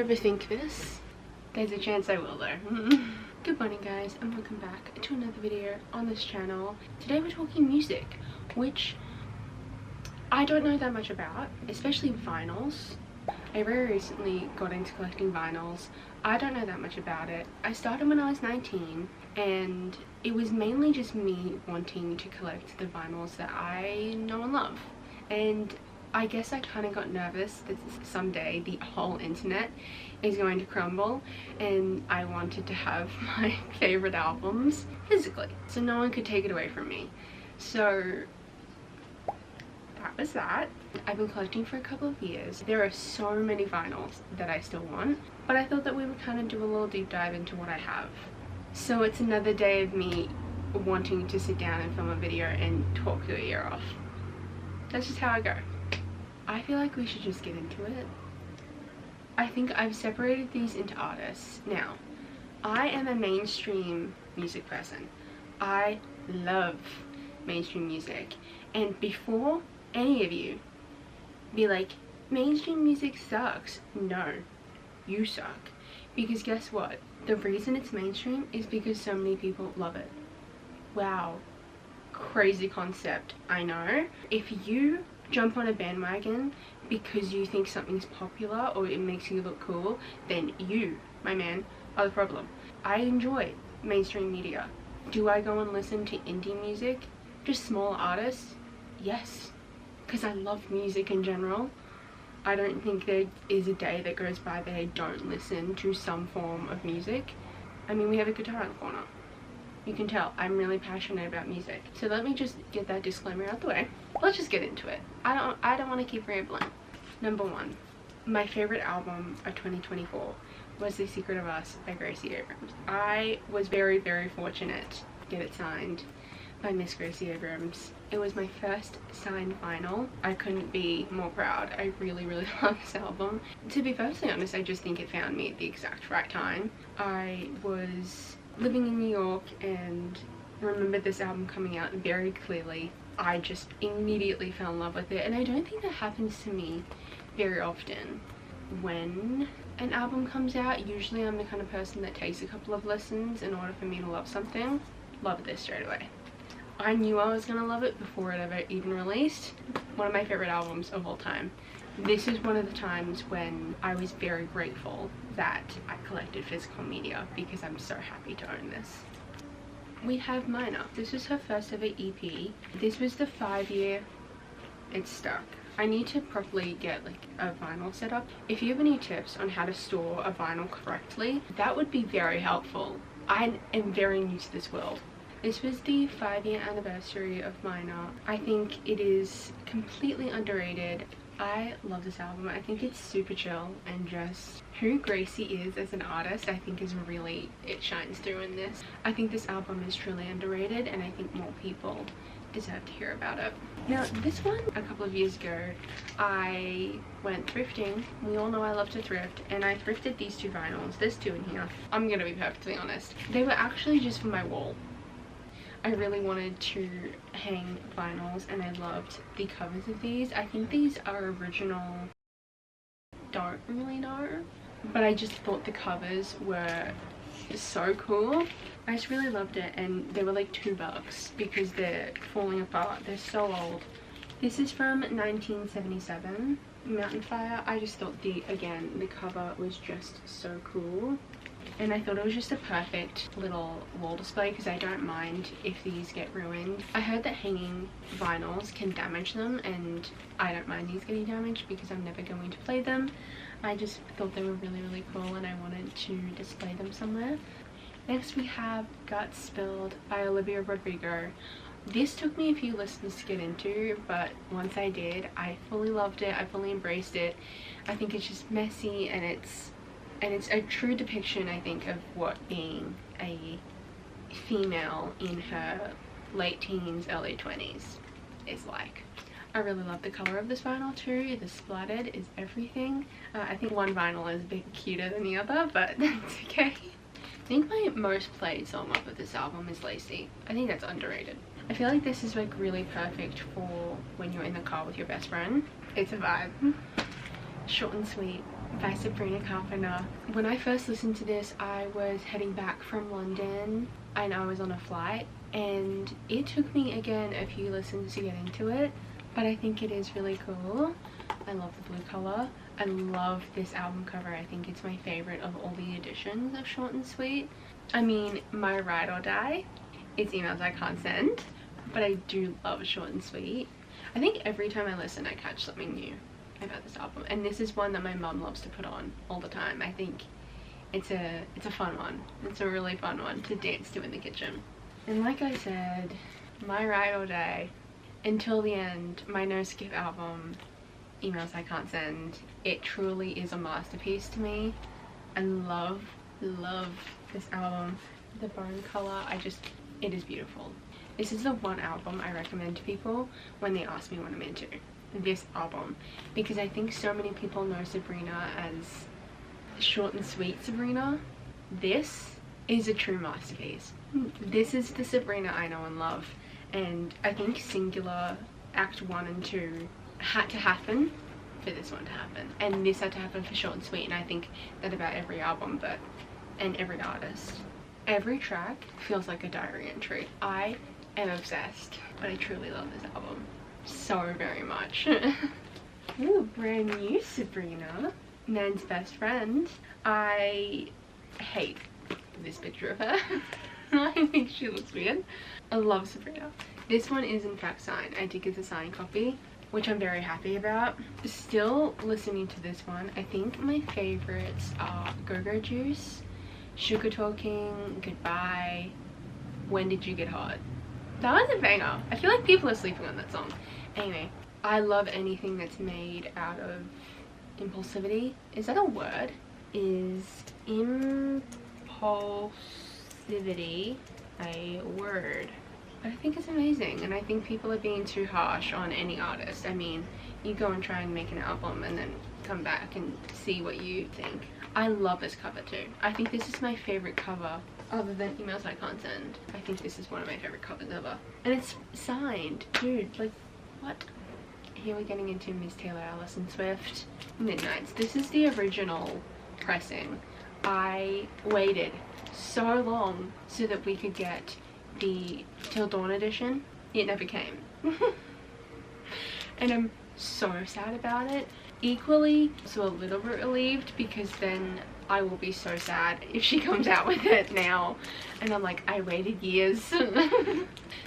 overthink this. There's a chance I will though. Good morning guys, and welcome back to another video on this channel. Today we're talking music, which I don't know that much about, especially vinyls. I very recently got into collecting vinyls. I don't know that much about it. I started when I was 19 and it was mainly just me wanting to collect the vinyls that I know and love. And I guess I kind of got nervous that someday the whole internet is going to crumble and I wanted to have my favorite albums physically so no one could take it away from me. So that was that. I've been collecting for a couple of years. There are so many vinyls that I still want, but I thought that we would kind of do a little deep dive into what I have. So it's another day of me wanting to sit down and film a video and talk your ear off. That's just how I go. I feel like we should just get into it. I think I've separated these into artists. Now, I am a mainstream music person. I love mainstream music. And before any of you be like, mainstream music sucks. No, you suck. Because guess what? The reason it's mainstream is because so many people love it. Wow. Crazy concept, I know. If you jump on a bandwagon because you think something's popular or it makes you look cool, then you, my man, are the problem. I enjoy mainstream media. Do I go and listen to indie music? Just small artists? Yes, because I love music in general. I don't think there is a day that goes by that I don't listen to some form of music. I mean, we have a guitar in the corner. You can tell I'm really passionate about music. So let me just get that disclaimer out the way. Let's just get into it. I don't want to keep rambling. Number one, my favorite album of 2024 was The Secret of Us by Gracie Abrams. I was very fortunate to get it signed by Miss Gracie Abrams. It was my first signed vinyl. I couldn't be more proud. I really love this album. To be perfectly honest, I just think it found me at the exact right time. I was living in New York and remembered this album coming out very clearly. I just immediately fell in love with it, and I don't think that happens to me very often. When an album comes out, usually I'm the kind of person that takes a couple of listens in order for me to love something. Love this straight away. I knew I was gonna love it before it ever even released. One of my favorite albums of all time. This is one of the times when I was very grateful that I collected physical media because I'm so happy to own this. We have Minor. This was her first ever EP. This was the 5-year. It's stuck. I need to properly get like a vinyl set up. If you have any tips on how to store a vinyl correctly, that would be very helpful. I am very new to this world. This was the 5-year anniversary of Minor. I think it is completely underrated. I love this album. I think it's super chill, and just who Gracie is as an artist, I think is really, it shines through in this. I think this album is truly underrated, and I think more people deserve to hear about it. Now this one, a couple of years ago, I went thrifting. We all know I love to thrift, and I thrifted these two vinyls. There's two in here. I'm gonna be perfectly honest. They were actually just for my wall. I really wanted to hang vinyls, and I loved the covers of these. I think these are original. Don't really know, but I just thought the covers were so cool. I just really loved it, and they were like $2 because they're falling apart. They're so old. This is from 1977, Mountain Fire. I just thought the cover was just so cool. And I thought it was just a perfect little wall display because I don't mind if these get ruined. I heard that hanging vinyls can damage them, and I don't mind these getting damaged because I'm never going to play them. I just thought they were really cool, and I wanted to display them somewhere. Next we have Guts Spilled by Olivia Rodrigo. This took me a few listens to get into, but once I did, I fully loved it. I fully embraced it. I think it's just messy, and it's a true depiction, I think, of what being a female in her late teens, early 20s is like. I really love the color of this vinyl too. The splattered is everything. I think one vinyl is a bit cuter than the other, but that's okay. I think my most played song off of this album is Lacy. I think that's underrated. I feel like this is like really perfect for when you're in the car with your best friend. It's a vibe. Short and sweet. by Sabrina Carpenter. When I first listened to this, I was heading back from London and I was on a flight, and it took me again a few listens to get into it, but I think it is really cool. I love the blue color. I love this album cover. I think it's my favorite of all the editions of Short and Sweet. I mean, my ride or die, it's emails I can't send, but I do love Short and Sweet. I think every time I listen I catch something new about this album, and this is one that my mum loves to put on all the time. I think it's a fun one. It's a really fun one to dance to in the kitchen. And like I said, my ride or die until the end, my no skip album, Emails I Can't Send, it truly is a masterpiece to me. I love this album. The bone color, it is beautiful. This is the one album I recommend to people when they ask me what I'm into. This album, because I think so many people know Sabrina as Short and Sweet Sabrina. This is a true masterpiece. This is the Sabrina I know and love, and I think Singular Act 1 and 2 had to happen for this one to happen, and this had to happen for Short and Sweet, and I think that about every album, and every artist. Every track feels like a diary entry. I am obsessed, but I truly love this album so very much. Ooh, brand new Sabrina, Nan's best friend. I hate this picture of her. I think she looks weird. I love Sabrina. This one is in fact signed. I did get the signed copy, which I'm very happy about. Still listening to this one, I think my favorites are Go-Go Juice, Sugar Talking, Goodbye, When Did You Get Hot. That was a banger. I feel like people are sleeping on that song. Anyway, I love anything that's made out of impulsivity. Is that a word? Is impulsivity a word? But I think it's amazing, and I think people are being too harsh on any artist. I mean, you go and try and make an album and then come back and see what you think. I love this cover too. I think this is my favorite cover other than Emails I Can't Send. I think this is one of my favorite covers ever. And it's signed. Dude, like, what? Here we're getting into Miss Taylor Allison Swift, Midnights. This is the original pressing. I waited so long so that we could get the Till Dawn edition. It never came. And I'm so sad about it. Equally, so a little bit relieved, because then I will be so sad if she comes out with it now. And I'm like, I waited years.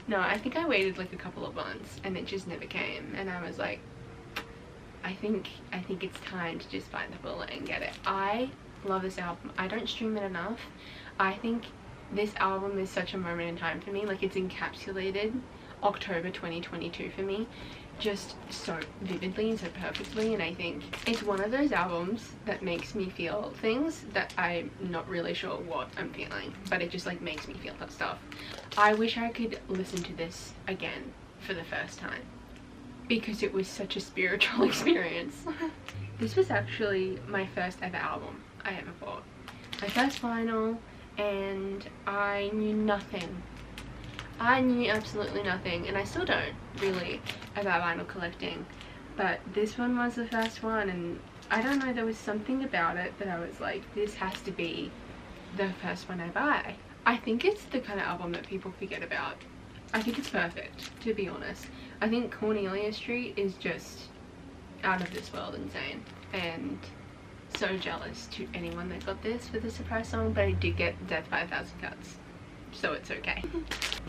No, I think I waited like a couple of months and it just never came. And I was like, I think it's time to just bite the bullet and get it. I love this album. I don't stream it enough. I think this album is such a moment in time for me. Like, it's encapsulated October 2022 for me just so vividly and so perfectly, and I think it's one of those albums that makes me feel things that I'm not really sure what I'm feeling, but it just like makes me feel that stuff. I wish I could listen to this again for the first time because it was such a spiritual experience. This was actually my first ever album I ever bought. My first vinyl, and I knew nothing. I knew absolutely nothing, and I still don't really about vinyl collecting, but this one was the first one, and I don't know, there was something about it that I was like, this has to be the first one I buy. I think it's the kind of album that people forget about. I think it's perfect, to be honest. I think Cornelia Street is just out of this world insane, and so jealous to anyone that got this for the surprise song, but I did get Death by 1,000 Cuts, so it's okay.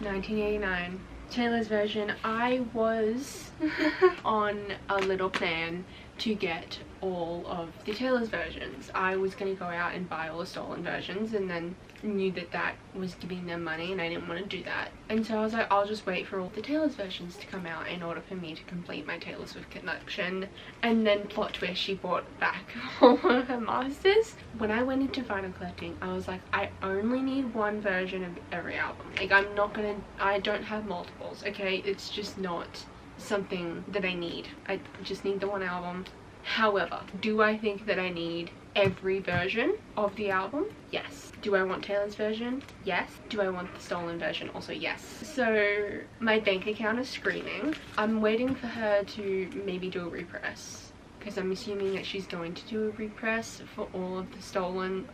1989, Taylor's version. I was on a little plan to get all of the Taylor's versions. I was going to go out and buy all the stolen versions, and then knew that that was giving them money and I didn't want to do that. And so I was like, I'll just wait for all the Taylor's versions to come out in order for me to complete my Taylor Swift collection. And then plot twist, she bought back all of her masters. When I went into vinyl collecting, I was like, I only need one version of every album. Like, I don't have multiples, okay? It's just not something that I need. I just need the one album. However, do I think that I need every version of the album? Yes. Do I want Taylor's version? Yes. Do I want the stolen version? Also yes. So my bank account is screaming. I'm waiting for her to maybe do a repress because I'm assuming that she's going to do a repress for all of the stolen,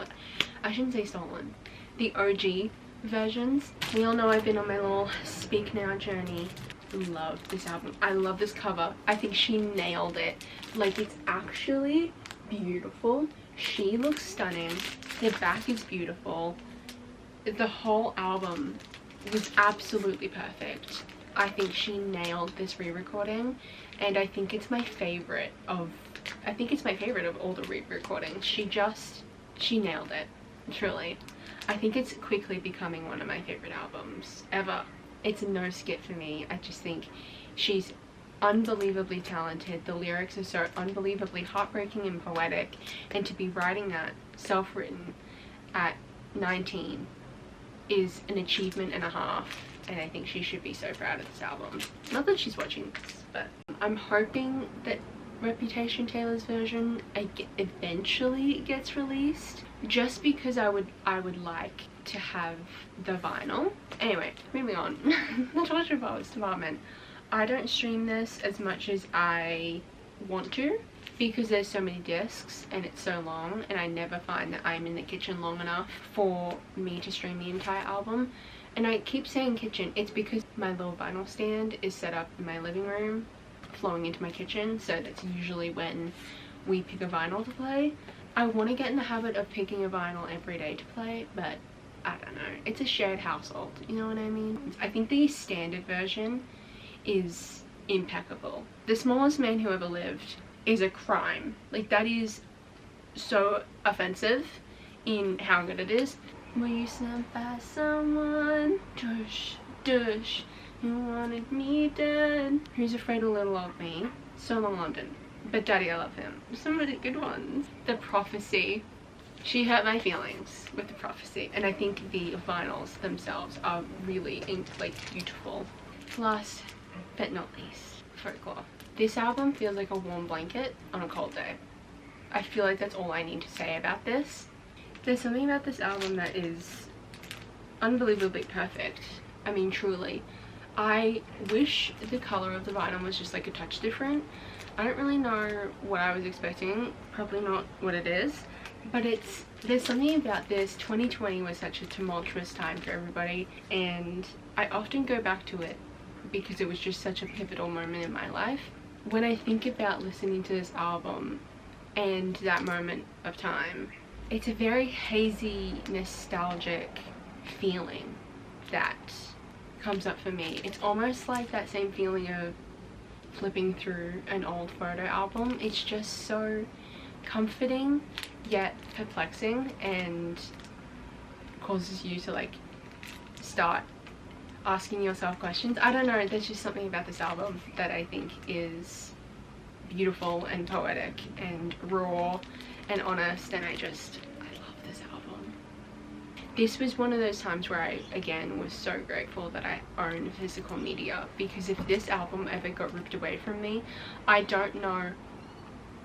I shouldn't say stolen, the OG versions. We all know I've been on my little Speak Now journey. Love this album. I love this cover. I think she nailed it. Like, it's actually beautiful. She looks stunning. The back is beautiful. The whole album was absolutely perfect. I think she nailed this re-recording, and I think it's my favorite of all the re-recordings. She nailed it, truly. I think it's quickly becoming one of my favorite albums ever. It's no skip for me. I just think she's unbelievably talented. The lyrics are so unbelievably heartbreaking and poetic, and to be writing that self-written at 19 is an achievement and a half, and I think she should be so proud of this album. Not that she's watching this, but I'm hoping that Reputation Taylor's version eventually gets released, just because I would like to have the vinyl. Anyway, moving on. The torture box department. I don't stream this as much as I want to, because there's so many discs and it's so long, and I never find that I'm in the kitchen long enough for me to stream the entire album. And I keep saying kitchen, it's because my little vinyl stand is set up in my living room flowing into my kitchen, so that's usually when we pick a vinyl to play. I want to get in the habit of picking a vinyl every day to play, but I don't know, it's a shared household, you know what I mean? I think the standard version is impeccable. The Smallest Man Who Ever Lived is a crime. Like, that is so offensive in how good it is. Were you sent by someone? Dush, dush. You wanted me dead. Who's Afraid of Little Old Me? So Long London. But Daddy, I Love Him. Some of the good ones. The Prophecy. She hurt my feelings with The Prophecy. And I think the vinyls themselves are really, like, beautiful. Last but not least, Folklore. This album feels like a warm blanket on a cold day. I feel like that's all I need to say about this. There's something about this album that is unbelievably perfect. I mean, truly. I wish the color of the vinyl was just like a touch different. I don't really know what I was expecting. Probably not what it is. But there's something about this. 2020 was such a tumultuous time for everybody, and I often go back to it because it was just such a pivotal moment in my life. When I think about listening to this album and that moment of time, it's a very hazy, nostalgic feeling that comes up for me. It's almost like that same feeling of flipping through an old photo album. It's just so comforting yet perplexing, and causes you to like start asking yourself questions. I don't know, there's just something about this album that I think is beautiful and poetic and raw and honest, and I love this album. This was one of those times where I, again, was so grateful that I own physical media, because if this album ever got ripped away from me, I don't know,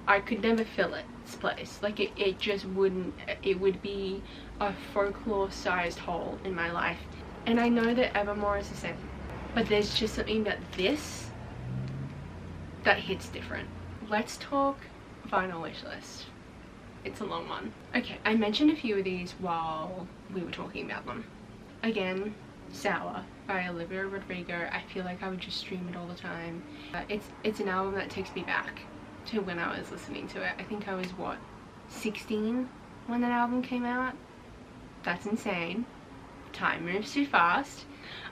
I could never fill its place. Like, it just wouldn't, it would be a Folklore sized hole in my life. And I know that Evermore is the same, but there's just something about this that hits different. Let's talk vinyl wish list. It's a long one. Okay, I mentioned a few of these while we were talking about them. Again, Sour by Olivia Rodrigo. I feel like I would just stream it all the time. It's an album that takes me back to when I was listening to it. I think I was, what, 16 when that album came out? That's insane. Time moves too fast.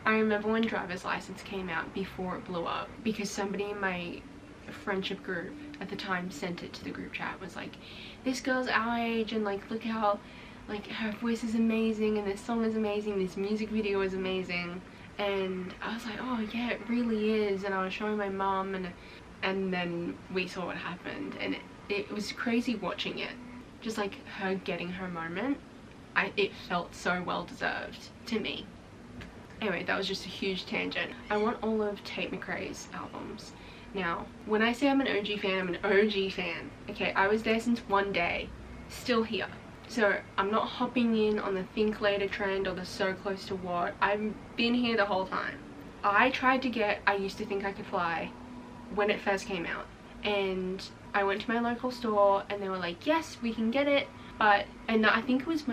I remember when Driver's License came out before it blew up, because somebody in my friendship group at the time sent it to the group chat, was like, this girl's our age, and like, look how, like, her voice is amazing, and this song is amazing, this music video is amazing. And I was like, oh yeah, it really is. And I was showing my mom, and then we saw what happened, and it was crazy watching it, just like her getting her moment. It felt so well deserved to me. Anyway, that was just a huge tangent. I want all of Tate McRae's albums. Now, when I say I'm an OG fan, I'm an OG fan. Okay, I was there since one day, still here. So I'm not hopping in on the Think Later trend or the So Close to What. I've been here the whole time. I tried to get I Used to Think I Could Fly when it first came out, and I went to my local store and they were like, yes, we can get it, but, and I think it was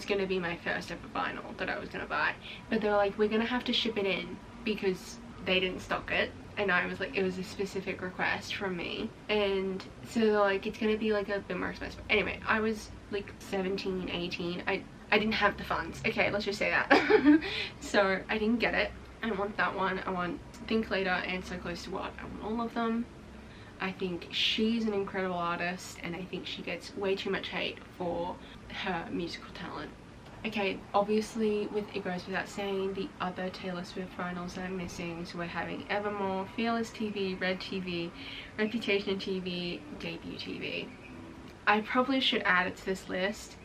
gonna be my first ever vinyl that I was gonna buy, but they were like, we're gonna have to ship it in because they didn't stock it. And I was like, it was a specific request from me, and so they're like, it's gonna be like a bit more expensive. Anyway, I was like 17, 18. I didn't have the funds, okay, let's just say that. So I didn't get it. I want that one. I want Think Later and So Close to What. I want all of them. I think she's an incredible artist, and I think she gets way too much hate for her musical talent. Okay, obviously it goes without saying the other Taylor Swift vinyls that I'm missing. So we're having Evermore, Fearless TV, Red TV, Reputation TV, Debut TV. I probably should add it to this list,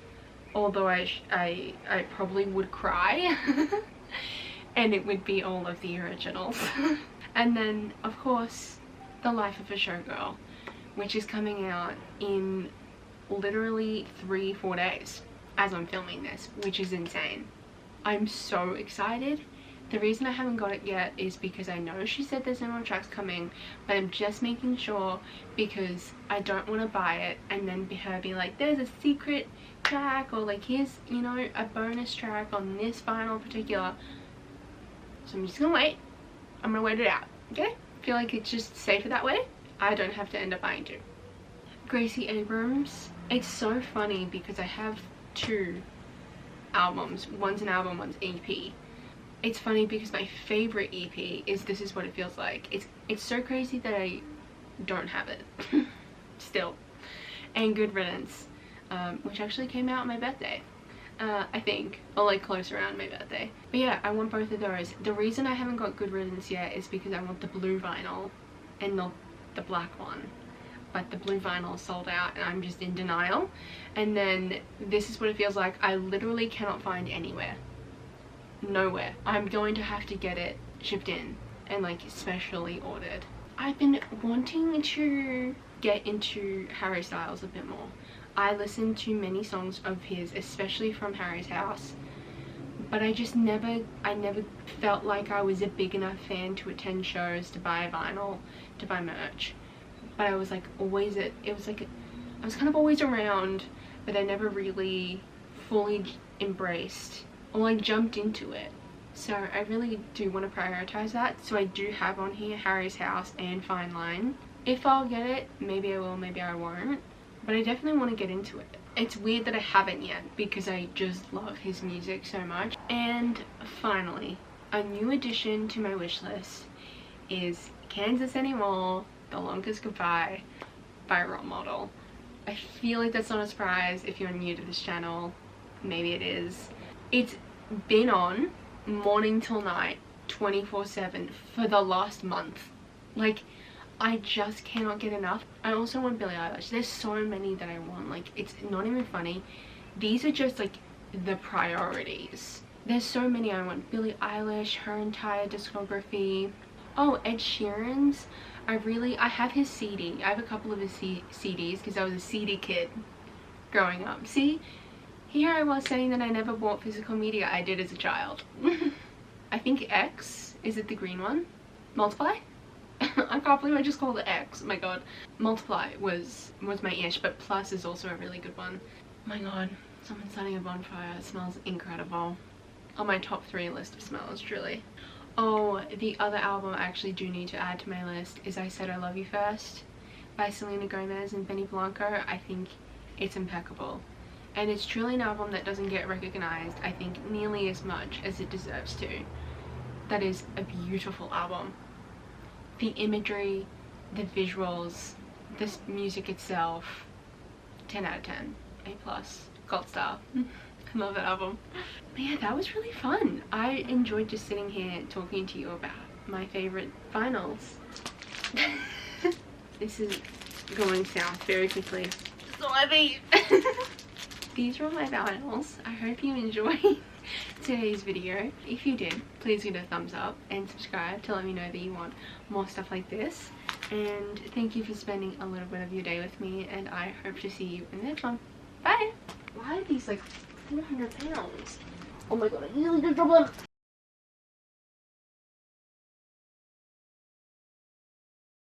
although I probably would cry. And it would be all of the originals. And then of course The Life of a Showgirl, which is coming out in literally 3-4 days as I'm filming this, which is insane. I'm so excited. The reason I haven't got it yet is because I know she said there's no more tracks coming, but I'm just making sure because I don't want to buy it and then her be like, there's a secret track, or like, here's, you know, a bonus track on this vinyl in particular. So I'm just gonna wait. I'm gonna wait it out, okay? I feel like it's just safer that way. I don't have to end up buying two. Gracie Abrams. It's so funny because I have two albums. One's an album, one's EP. It's funny because my favorite EP is This Is What It Feels Like. It's so crazy that I don't have it still. And Good Riddance, which actually came out on my birthday. I think, or like close around my birthday. But yeah, I want both of those. The reason I haven't got Good Riddance yet is because I want the blue vinyl and not the black one. But the blue vinyl sold out and I'm just in denial. And then This Is What It Feels Like, I literally cannot find anywhere. Nowhere. I'm going to have to get it shipped in and like specially ordered. I've been wanting to get into Harry Styles a bit more. I listen to many songs of his, especially from Harry's House, but I never felt like I was a big enough fan to attend shows, to buy vinyl, to buy merch. But I was like always I was kind of always around, but I never really fully embraced or like jumped into it. So I really do want to prioritize that. So I do have on here Harry's House and Fine Line. If I'll get it, maybe I will, maybe I won't. But I definitely want to get into it. It's weird that I haven't yet because I just love his music so much. And finally, a new addition to my wish list is Kansas Anymore, The Longest Goodbye by Role Model. I feel like that's not a surprise if you're new to this channel. Maybe it is. It's been on morning till night 24/7 for the last month. Like, I just cannot get enough. I also want Billie Eilish. There's so many that I want. Like, it's not even funny. These are just like the priorities. There's so many I want. Billie Eilish, her entire discography. Oh, Ed Sheeran's. I have his CD. I have a couple of his CDs because I was a CD kid growing up. See? Here I was saying that I never bought physical media. I did as a child. I think X. Is it the green one? Multiply? I can't believe I just called it X. Oh my god. Multiply was my ish, but Plus is also a really good one. Oh my god. Someone's starting a bonfire. It smells incredible. On my top 3 list of smells, truly. Oh, the other album I actually do need to add to my list is I Said I Love You First by Selena Gomez and Benny Blanco. I think it's impeccable. And it's truly an album that doesn't get recognized, I think, nearly as much as it deserves to. That is a beautiful album. The imagery, the visuals, this music itself, 10 out of 10. A+, gold star. I love that album. But yeah, that was really fun. I enjoyed just sitting here talking to you about my favorite vinyls. This is going south very quickly. So heavy. These are all my vinyls. I hope you enjoyed today's video. If you did, please give it a thumbs up and subscribe to let me know that you want more stuff like this. And thank you for spending a little bit of your day with me, and I hope to see you in the next one. Bye! Why are these like 400 pounds? Oh my god, I nearly did drop them!